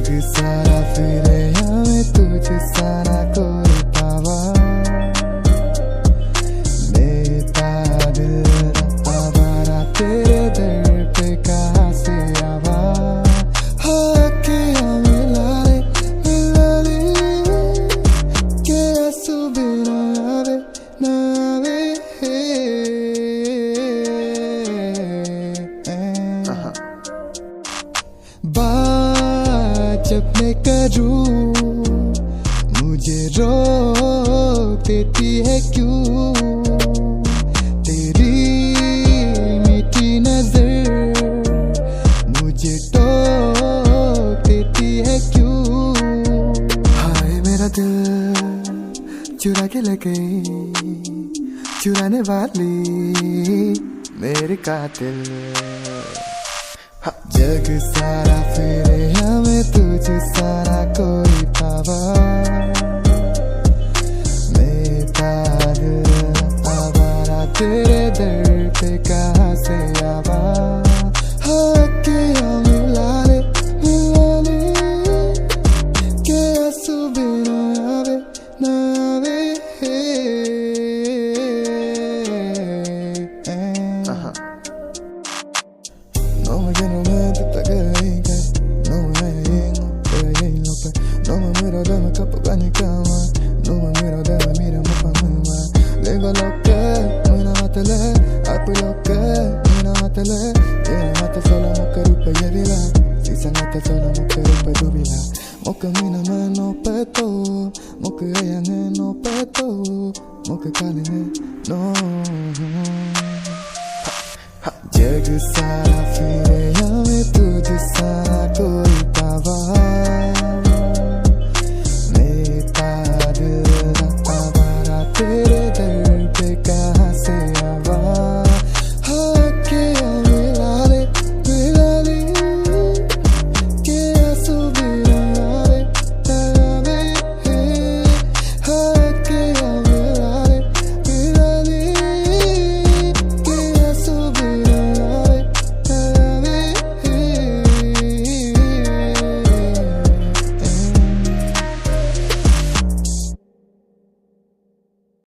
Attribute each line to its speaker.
Speaker 1: जग सारा फिरे हमें तुझ सारा कोई पावा मेरा दिल आवारा तेरे दर पे कहाँ से आवा के हमें लाले के सुबह नावे नावे बात जब मैं करूं मुझे रोक देती है क्यों तेरी मीठी नजर मुझे टोक देती है क्यों हाय मेरा दिल चुरा के ले गई चुराने वाली मेरी कातिल जग सारा फिरे हमें तुझ सारा कोई पावा मेरा दिल आवारा तेरे दर पे कहाँ से आवा के हमें लाले के सुबह नावे नावे No me quiero ver, te quedé que no me llego, te llego lo que no me miro de mi capa ni cama, no me miro de mi mira muy pa muy mal. Digo lo que, mira mátele, api lo que, mira mátele, mira mate solo mo quiero pe yevila, si se mate solo mo quiero pe dubila, mo que mina me no peto, mo que ella ne no peto, mo que cali ne no. जग सारा फिरे